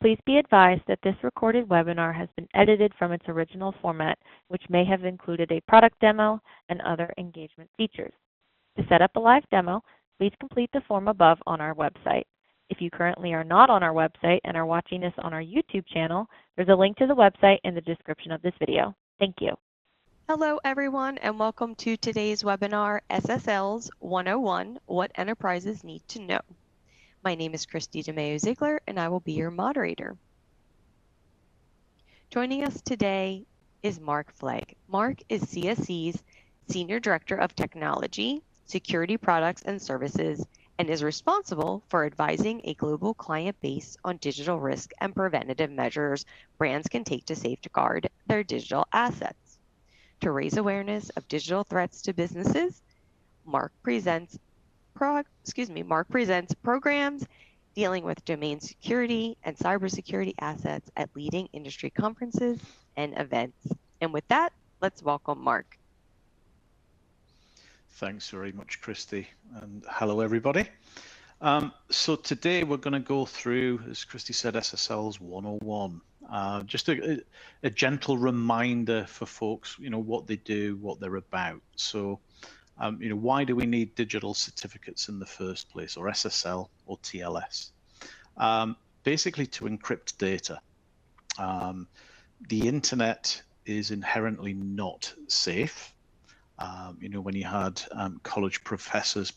Please be advised that this recorded webinar has been edited from its original format, which may have included a product demo and other engagement features. To set up a live demo, please complete the form above on our website. If you currently are not on our website and are watching this on our YouTube channel, there's a link to the website in the description of this video. Thank you. Hello everyone, and welcome to today's webinar, SSLs 101, What Enterprises Need to Know. My name is Christy DeMeo-Ziegler, and I will be your moderator. Joining us today is Mark Flagg. Mark is CSE's Senior Director of Technology, Security Products and Services, and is responsible for advising a global client base on digital risk and preventative measures brands can take to safeguard their digital assets. To raise awareness of digital threats to businesses, Mark presents programs dealing with domain security and cybersecurity assets at leading industry conferences and events. And with that, let's welcome Mark. Thanks very much, Christy, and hello everybody. So today we're going to go through, as Christy said, SSLs 101. Just a gentle reminder for folks, what they do, what they're about. So, why do we need digital certificates in the first place, or SSL or TLS? Basically to encrypt data. The internet is inherently not safe. When you had college professors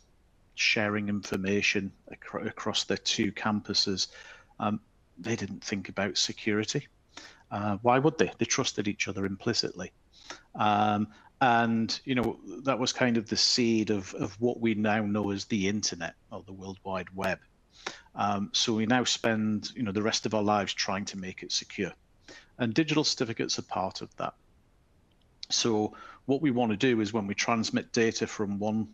sharing information across their two campuses, they didn't think about security. Why would they? They trusted each other implicitly. And, that was kind of the seed of what we now know as the internet, or the World Wide Web. So we now spend, the rest of our lives trying to make it secure. And digital certificates are part of that. So what we want to do is when we transmit data from one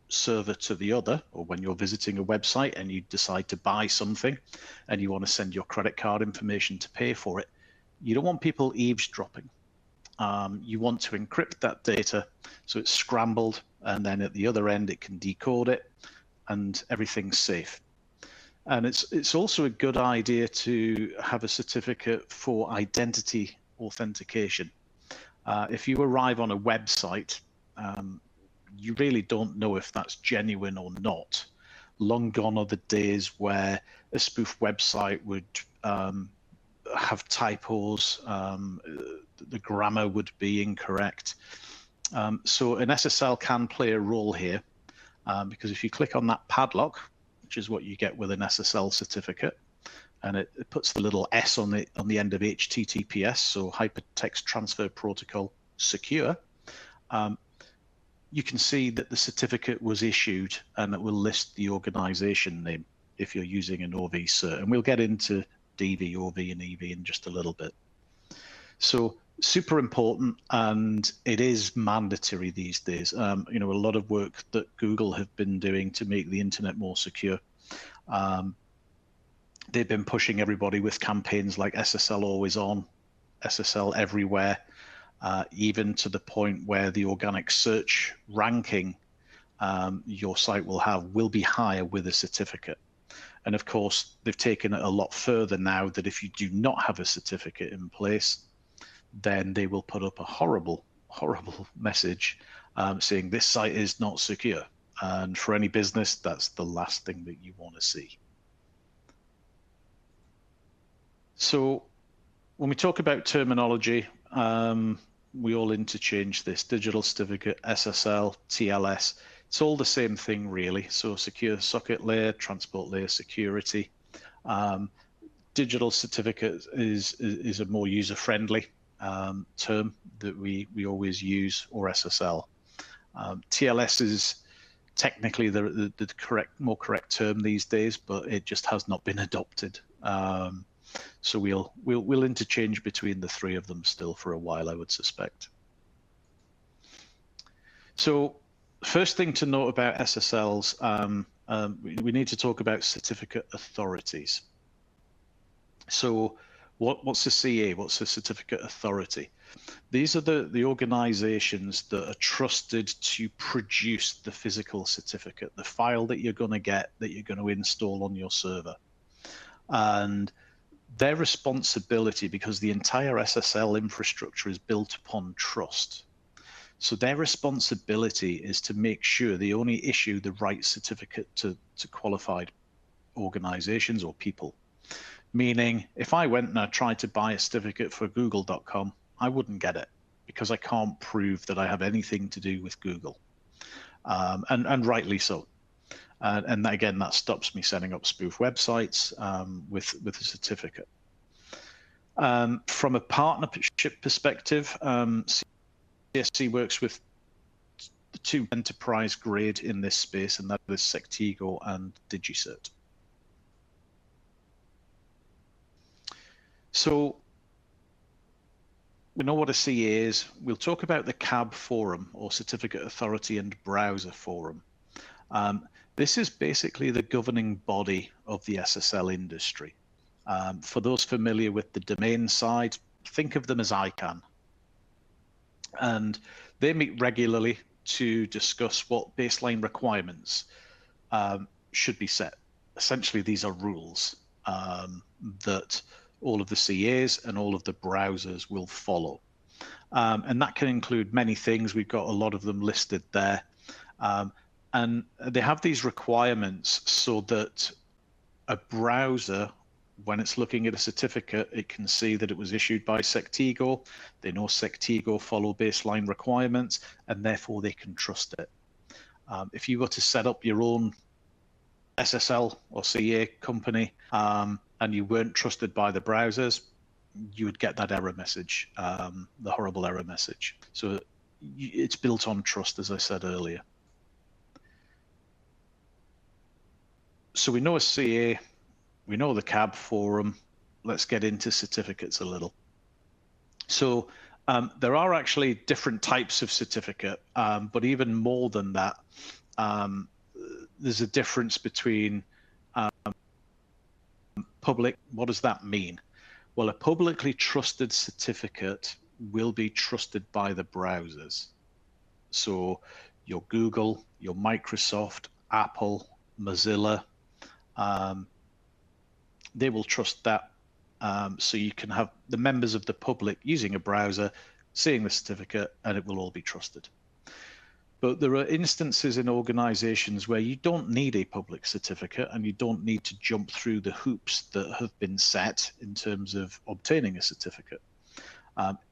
server to the other, or when you're visiting a website and you decide to buy something and you want to send your credit card information to pay for it, you don't want people eavesdropping. You want to encrypt that data so it's scrambled, and then at the other end it can decode it and everything's safe. And it's also a good idea to have a certificate for identity authentication. If you arrive on a website, you really don't know if that's genuine or not. Long gone are the days where a spoof website would have typos, the grammar would be incorrect. So an SSL can play a role here, because if you click on that padlock, which is what you get with an SSL certificate, and it puts the little S on the end of HTTPS, so Hypertext Transfer Protocol Secure, you can see that the certificate was issued, and it will list the organization name if you're using an OV cert. And we'll get into DV, OV, and EV in just a little bit. So super important, and it is mandatory these days. A lot of work that Google have been doing to make the internet more secure. They've been pushing everybody with campaigns like SSL Always On, SSL Everywhere, even to the point where the organic search ranking your site will be higher with a certificate. And of course, they've taken it a lot further now, that if you do not have a certificate in place, then they will put up a horrible, horrible message saying this site is not secure. And for any business, that's the last thing that you want to see. So when we talk about terminology, we all interchange this: digital certificate, SSL, TLS. It's all the same thing, really. So secure socket layer, transport layer security. Digital certificate is a more user-friendly term that we always use, or SSL. TLS is technically the more correct term these days, but it just has not been adopted. So we'll interchange between the three of them still for a while, I would suspect. So first thing to note about SSLs, we need to talk about certificate authorities. So what's a CA? What's a certificate authority? These are the organizations that are trusted to produce the physical certificate, the file that you're going to get, that you're going to install on your server. And their responsibility, because the entire SSL infrastructure is built upon trust. So their responsibility is to make sure they only issue the right certificate to qualified organizations or people. Meaning, if I went and I tried to buy a certificate for google.com, I wouldn't get it because I can't prove that I have anything to do with Google. And rightly so. And again, that stops me setting up spoof websites with a certificate. From a partnership perspective, CSC works with the two enterprise grade in this space, and that is Sectigo and DigiCert. So we know what a CA is. We'll talk about the CAB forum, or Certificate Authority and Browser Forum. This is basically the governing body of the SSL industry. For those familiar with the domain side, think of them as ICANN. And they meet regularly to discuss what baseline requirements should be set. Essentially, these are rules that all of the CAs and all of the browsers will follow. And that can include many things. We've got a lot of them listed there. And they have these requirements so that a browser, when it's looking at a certificate, it can see that it was issued by Sectigo. They know Sectigo follow baseline requirements, and therefore they can trust it. If you were to set up your own SSL or CA company, and you weren't trusted by the browsers, you would get that error message, the horrible error message. So it's built on trust, as I said earlier. So we know a CA, we know the CAB forum. Let's get into certificates a little. So there are actually different types of certificate, but even more than that, there's a difference between public. What does that mean? Well, a publicly trusted certificate will be trusted by the browsers. So your Google, your Microsoft, Apple, Mozilla, they will trust that. So you can have the members of the public using a browser, seeing the certificate, and it will all be trusted. But there are instances in organizations where you don't need a public certificate and you don't need to jump through the hoops that have been set in terms of obtaining a certificate.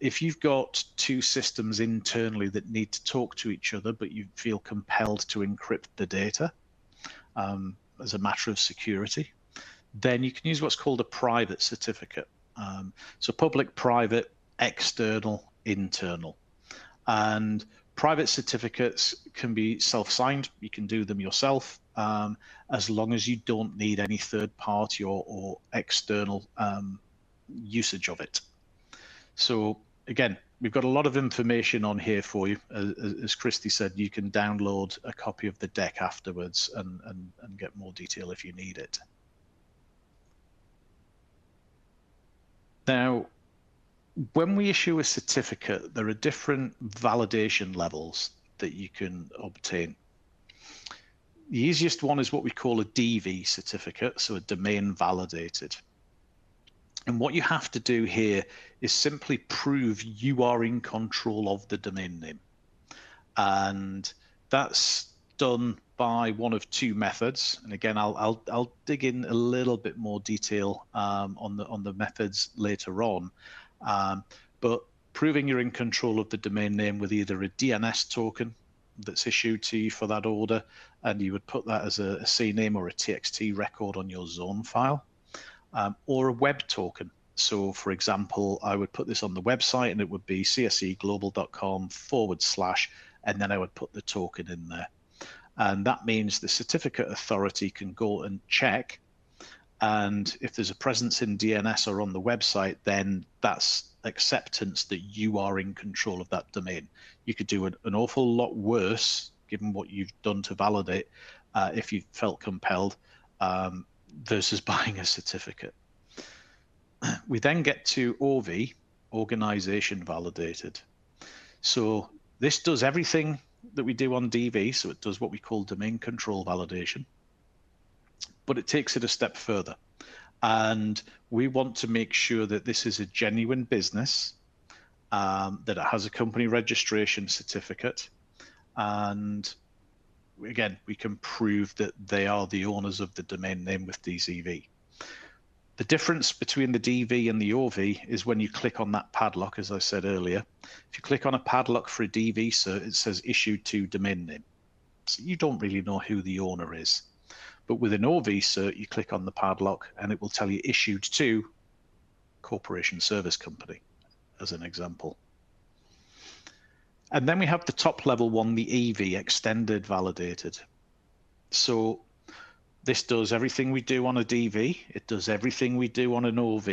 If you've got two systems internally that need to talk to each other, but you feel compelled to encrypt the data as a matter of security, then you can use what's called a private certificate. So public, private, external, internal. And private certificates can be self-signed. You can do them yourself, as long as you don't need any third party or external usage of it. So again, we've got a lot of information on here for you. As Christy said, you can download a copy of the deck afterwards and get more detail if you need it. Now, when we issue a certificate, there are different validation levels that you can obtain. The easiest one is what we call a DV certificate, so a domain validated. And what you have to do here is simply prove you are in control of the domain name. And that's done by one of two methods. And again, I'll dig in a little bit more detail on the methods later on. But proving you're in control of the domain name with either a DNS token that's issued to you for that order, and you would put that as a CNAME or a TXT record on your zone file, or a web token. So for example, I would put this on the website and it would be cscglobal.com /, and then I would put the token in there. And that means the certificate authority can go and check. And if there's a presence in DNS or on the website, then that's acceptance that you are in control of that domain. You could do an awful lot worse, given what you've done to validate, if you felt compelled, versus buying a certificate. We then get to OV, organization validated. So this does everything that we do on DV, so it does what we call domain control validation, but it takes it a step further. And we want to make sure that this is a genuine business, that it has a company registration certificate, and again, we can prove that they are the owners of the domain name with DCV. The difference between the DV and the OV is when you click on that padlock, as I said earlier. If you click on a padlock for a DV cert, it says issued to domain name. So you don't really know who the owner is. But with an OV cert, you click on the padlock and it will tell you issued to Corporation Service Company, as an example. And then we have the top level one, the EV, extended validated. So this does everything we do on a DV, it does everything we do on an OV,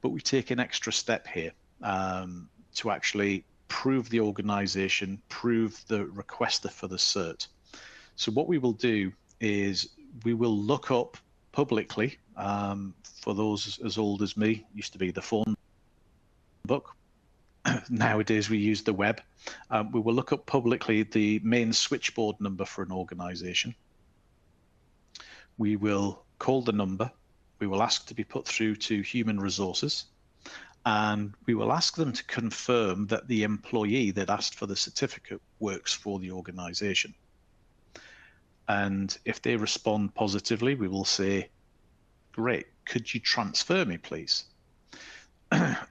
but we take an extra step here to actually prove the organization, prove the requester for the cert. So what we will do is we will look up publicly, for those as old as me, used to be the phone book. Nowadays we use the web. We will look up publicly the main switchboard number for an organization. We will call the number. We will ask to be put through to human resources, and we will ask them to confirm that the employee that asked for the certificate works for the organization. And if they respond positively, we will say, great, could you transfer me, please?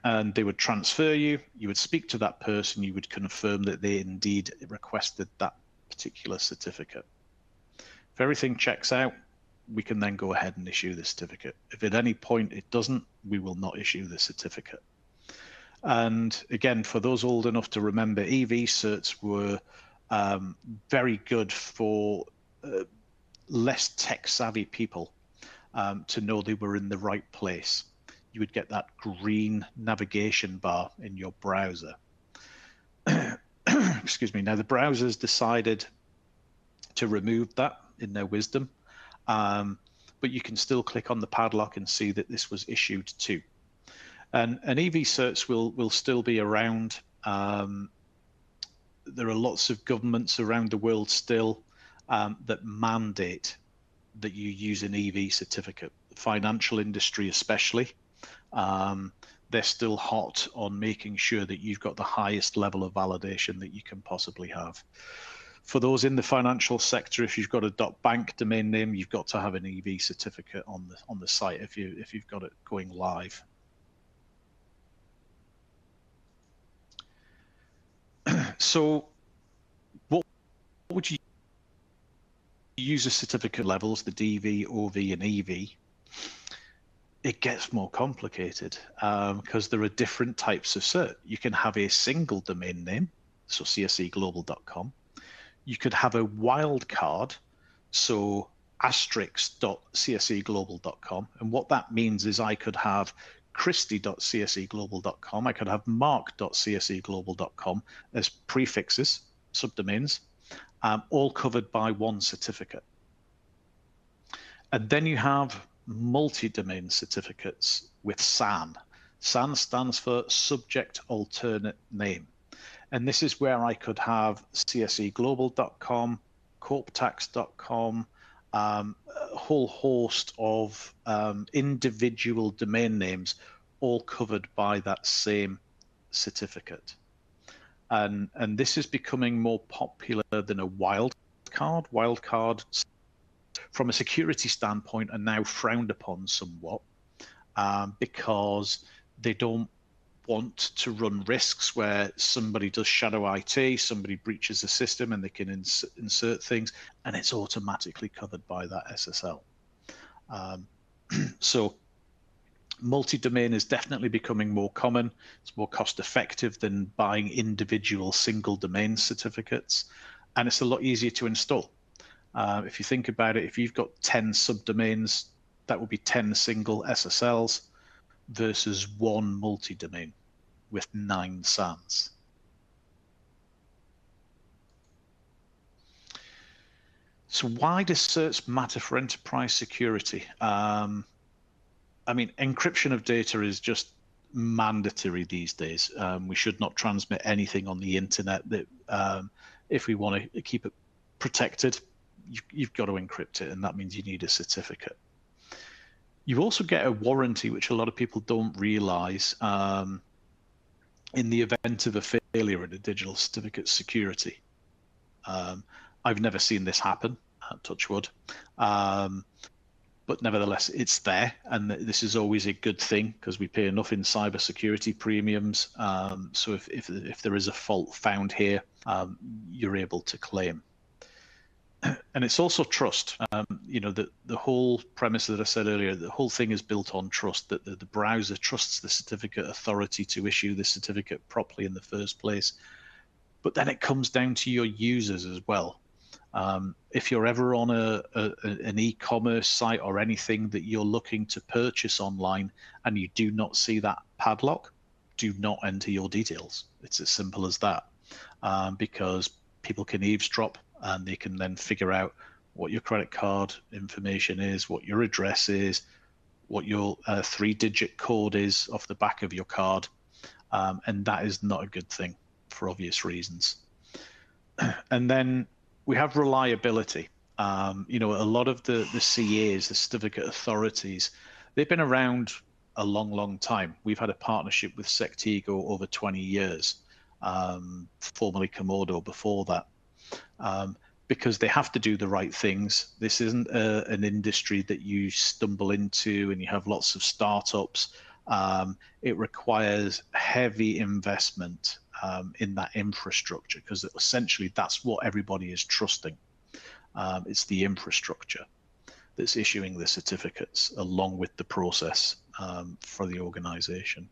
And they would transfer you, you would speak to that person, you would confirm that they indeed requested that particular certificate. If everything checks out, we can then go ahead and issue the certificate. If at any point it doesn't, we will not issue the certificate. And again, for those old enough to remember, EV certs were very good for less tech savvy people to know they were in the right place. You would get that green navigation bar in your browser. Excuse me. Now the browsers decided to remove that in their wisdom, but you can still click on the padlock and see that this was issued to. And EV certs will still be around. There are lots of governments around the world still that mandate that you use an EV certificate. The financial industry especially. They're still hot on making sure that you've got the highest level of validation that you can possibly have. For those in the financial sector, if you've got a .bank domain name, you've got to have an EV certificate on the site if you've got it going live. So what would you use a certificate levels, the DV, OV, and EV? It gets more complicated because there are different types of cert. You can have a single domain name, so cscglobal.com. You could have a wildcard, so asterisk.cscglobal.com. And what that means is I could have christy.cscglobal.com. I could have mark.cscglobal.com as prefixes, subdomains, all covered by one certificate. And then you have multi-domain certificates with SAN. SAN stands for Subject Alternate Name. And this is where I could have cscglobal.com, corptax.com, a whole host of individual domain names, all covered by that same certificate. And this is becoming more popular than a wildcard. Wildcards, from a security standpoint, are now frowned upon somewhat because they don't want to run risks where somebody does shadow IT, somebody breaches the system and they can insert things, and it's automatically covered by that SSL. So multi-domain is definitely becoming more common. It's more cost effective than buying individual single domain certificates, and it's a lot easier to install. If you think about it, if you've got 10 subdomains, that would be 10 single SSLs versus one multi-domain with 9 SANs. So why does certs matter for enterprise security? I mean, encryption of data is just mandatory these days. We should not transmit anything on the internet that, if we want to keep it protected, you've got to encrypt it, and that means you need a certificate. You also get a warranty, which a lot of people don't realize, in the event of a failure in a digital certificate security. I've never seen this happen, touch wood. But nevertheless, it's there, and this is always a good thing because we pay enough in cybersecurity premiums. So if there is a fault found here, you're able to claim. And it's also trust. You know, the whole premise that I said earlier, the whole thing is built on trust, that the browser trusts the certificate authority to issue the certificate properly in the first place. But then it comes down to your users as well. If you're ever on an e-commerce site or anything that you're looking to purchase online and you do not see that padlock, do not enter your details. It's as simple as that, because people can eavesdrop and they can then figure out what your credit card information is, what your address is, what your 3-digit code is off the back of your card, and that is not a good thing for obvious reasons. And then we have reliability. You know, a lot of the CAs, the certificate authorities, they've been around a long, long time. We've had a partnership with Sectigo over 20 years, formerly Comodo before that, because they have to do the right things. This isn't an industry that you stumble into and you have lots of startups. It requires heavy investment in that infrastructure, because essentially that's what everybody is trusting. It's the infrastructure that's issuing the certificates along with the process for the organization.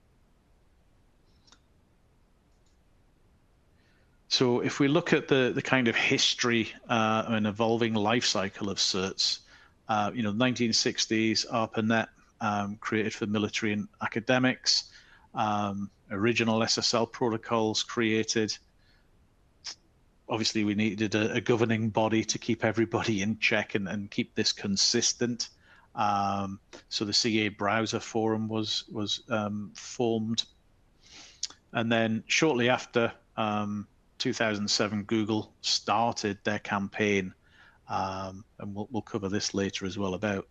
So if we look at the kind of history and evolving life cycle of certs, you know, 1960s, ARPANET, created for military and academics, original SSL protocols created. Obviously, we needed a governing body to keep everybody in check and keep this consistent. So the CA Browser Forum was formed. And then shortly after, 2007, Google started their campaign, and we'll cover this later as well, about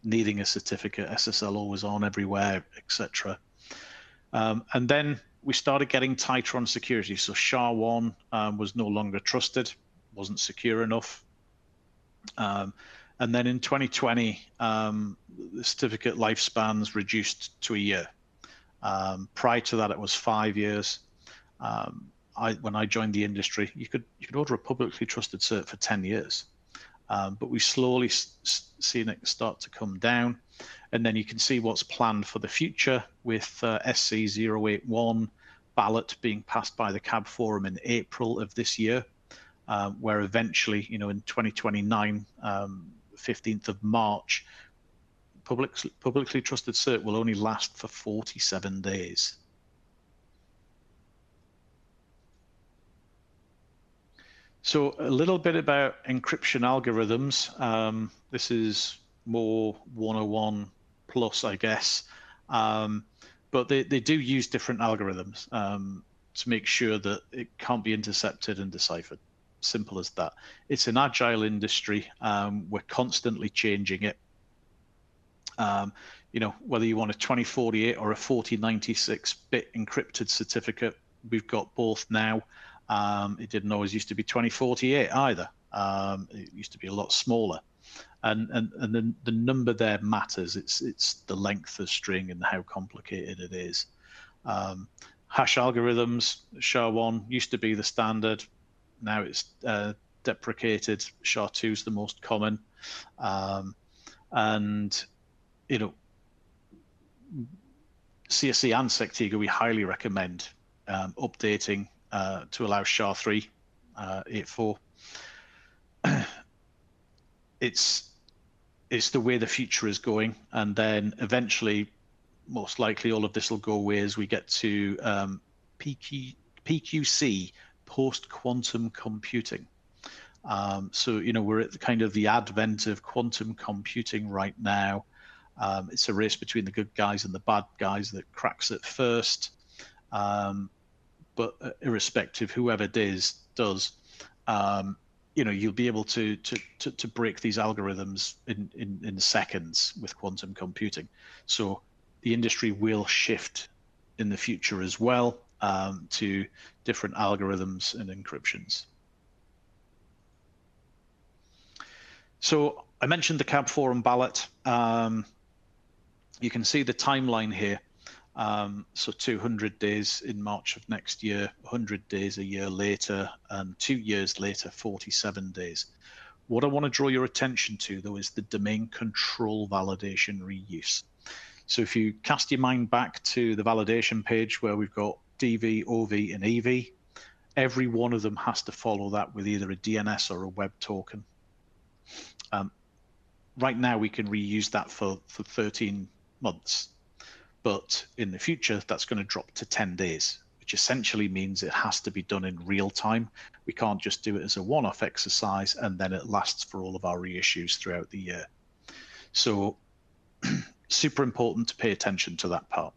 needing a certificate, SSL always on everywhere, etc. And then we started getting tighter on security. So SHA-1 was no longer trusted, wasn't secure enough. And then in 2020, the certificate lifespans reduced to a year. Prior to that, it was 5 years. When I joined the industry, you could order a publicly trusted cert for 10 years. But we've slowly seen it start to come down. And then you can see what's planned for the future with SC 081 ballot being passed by the CAB Forum in April of this year, where eventually, you know, in 2029, 15th of March, publicly trusted cert will only last for 47 days. So a little bit about encryption algorithms. This is more 101 plus, I guess. But they do use different algorithms to make sure that it can't be intercepted and deciphered. Simple as that. It's an agile industry. We're constantly changing it. You know, whether you want a 2048 or a 4096-bit encrypted certificate, we've got both now. It didn't always used to be 2048 either. It used to be a lot smaller. And the number there matters. It's the length of string and how complicated it is. Hash algorithms, SHA-1 used to be the standard. Now it's deprecated. SHA-2 is the most common. And, you know, CSC and Sectigo, we highly recommend updating to allow SHA-3 84. It's the way the future is going, and then eventually, most likely, all of this will go away as we get to PQC, post-quantum computing. So, you know, we're at kind of the advent of quantum computing right now. It's a race between the good guys and the bad guys that cracks it first. But irrespective, whoever does, you'll be able to break these algorithms in seconds with quantum computing. So the industry will shift in the future as well to different algorithms and encryptions. So I mentioned the CAB forum ballot. You can see the timeline here. So 200 days in March of next year, 100 days a year later, and 2 years later, 47 days. What I want to draw your attention to, though, is the domain control validation reuse. So if you cast your mind back to the validation page where we've got DV, OV, and EV, every one of them has to follow that with either a DNS or a web token. Right now, we can reuse that for 13 months. But in the future, that's going to drop to 10 days, which essentially means it has to be done in real time. We can't just do it as a one-off exercise and then it lasts for all of our reissues throughout the year. So super important to pay attention to that part.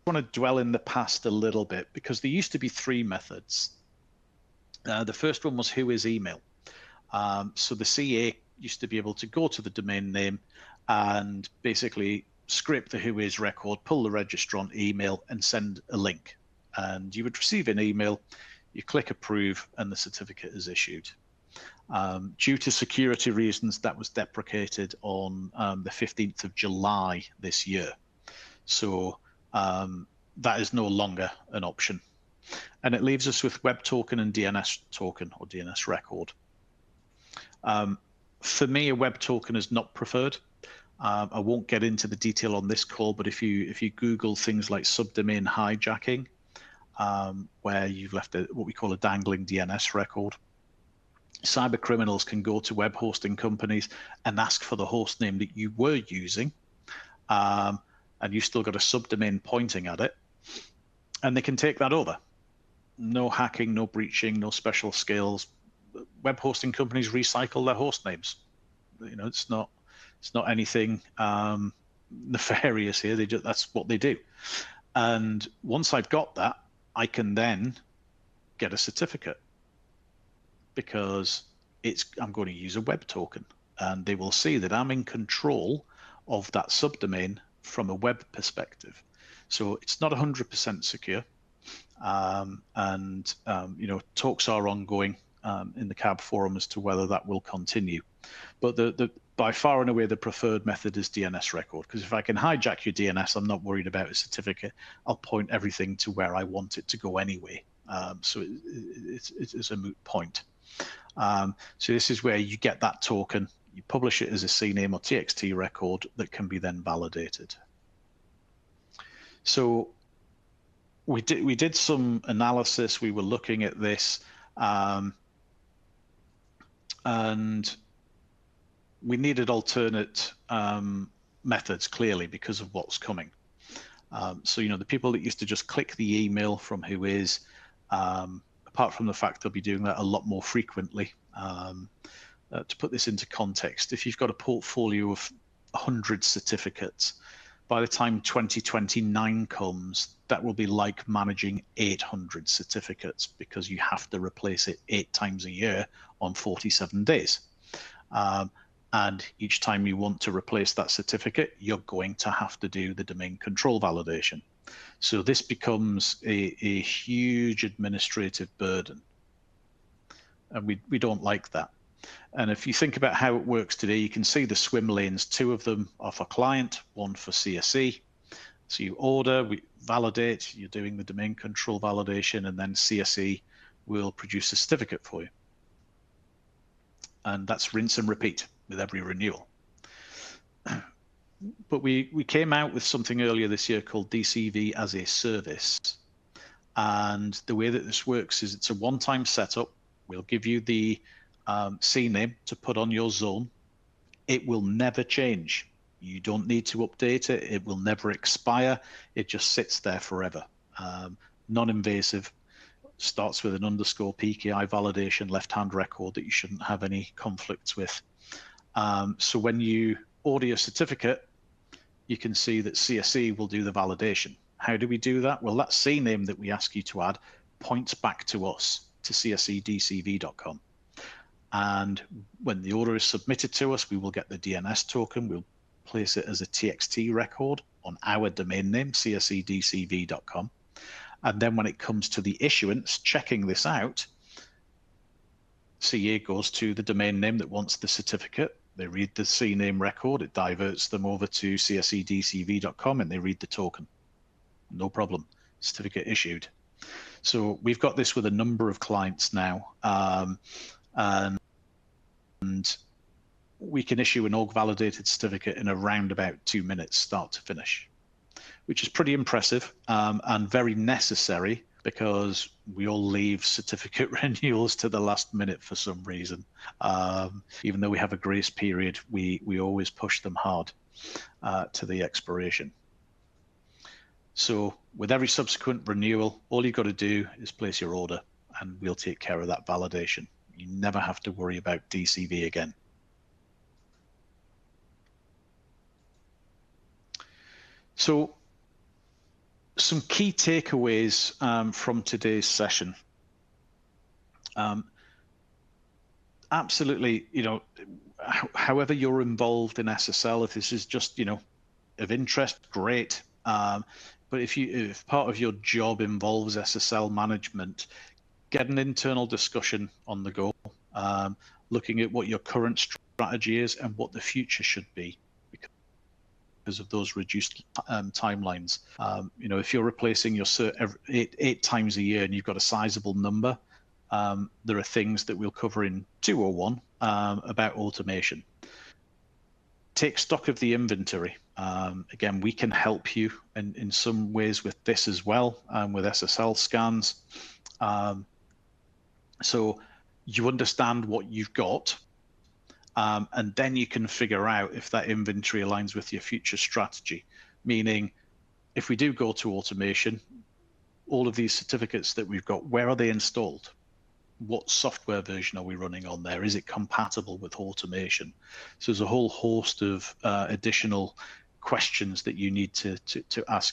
I want to dwell in the past a little bit because there used to be 3 methods. The first one was who is email. So the CA used to be able to go to the domain name and basically scrape the whois record, pull the registrant email and send a link. And you would receive an email, you click approve and the certificate is issued. Due to security reasons, that was deprecated on the 15th of July this year. So that is no longer an option. And it leaves us with web token and DNS token or DNS record. For me, a web token is not preferred. I won't get into the detail on this call, but if you Google things like subdomain hijacking, where you've left what we call a dangling DNS record, cyber criminals can go to web hosting companies and ask for the host name that you were using, and you've still got a subdomain pointing at it, and they can take that over. No hacking, no breaching, no special skills. Web hosting companies recycle their host names. It's not anything nefarious here. That's what they do. And once I've got that, I can then get a certificate because I'm going to use a web token, and they will see that I'm in control of that subdomain from a web perspective. So it's not 100% secure, and talks are ongoing in the CAB forum as to whether that will continue. But by far and away, the preferred method is DNS record, because if I can hijack your DNS, I'm not worried about a certificate. I'll point everything to where I want it to go anyway. So it's a moot point. So this is where you get that token, you publish it as a CNAME or TXT record that can be then validated. So we did some analysis. We were looking at this, and we needed alternate methods, clearly, because of what's coming. So, the people that used to just click the email from whois, apart from the fact they'll be doing that a lot more frequently. To put this into context, if you've got a portfolio of 100 certificates, by the time 2029 comes, that will be like managing 800 certificates because you have to replace it 8 times a year on 47 days. And each time you want to replace that certificate, you're going to have to do the domain control validation. So this becomes a huge administrative burden. And we don't like that. And if you think about how it works today, you can see the swim lanes. 2 of them are for client, 1 for CSE. So you order, we validate, you're doing the domain control validation, and then CSE will produce a certificate for you. And that's rinse and repeat with every renewal. But we came out with something earlier this year called DCV as a service. And the way that this works is it's a one-time setup. We'll give you the CNAME to put on your zone. It will never change. You don't need to update it. It will never expire. It just sits there forever. Non-invasive, starts with an underscore PKI validation left-hand record that you shouldn't have any conflicts with. So when you order your certificate, you can see that CSE will do the validation. How do we do that? Well, that CNAME that we ask you to add points back to us to cscdcv.com. And when the order is submitted to us, we will get the DNS token. We'll place it as a TXT record on our domain name, cscdcv.com. And then when it comes to the issuance, checking this out, CA goes to the domain name that wants the certificate. They read the CNAME record. It diverts them over to cscdcv.com and they read the token. No problem. Certificate issued. So we've got this with a number of clients now. And we can issue an org validated certificate in around about 2 minutes, start to finish, which is pretty impressive and very necessary, because we all leave certificate renewals to the last minute for some reason. Even though we have a grace period, we always push them hard to the expiration. So with every subsequent renewal, all you've got to do is place your order and we'll take care of that validation. You never have to worry about DCV again. So some key takeaways from today's session. Absolutely, however you're involved in SSL, if this is just, of interest, great. But if part of your job involves SSL management, get an internal discussion on the go, looking at what your current strategy is and what the future should be, because of those reduced timelines. If you're replacing your cert eight times a year and you've got a sizable number, there are things that we'll cover in 201 about automation. Take stock of the inventory. Again, we can help you in some ways with this as well, with SSL scans. So you understand what you've got, and then you can figure out if that inventory aligns with your future strategy. Meaning, if we do go to automation, all of these certificates that we've got, where are they installed? What software version are we running on there? Is it compatible with automation? So there's a whole host of additional questions that you need to ask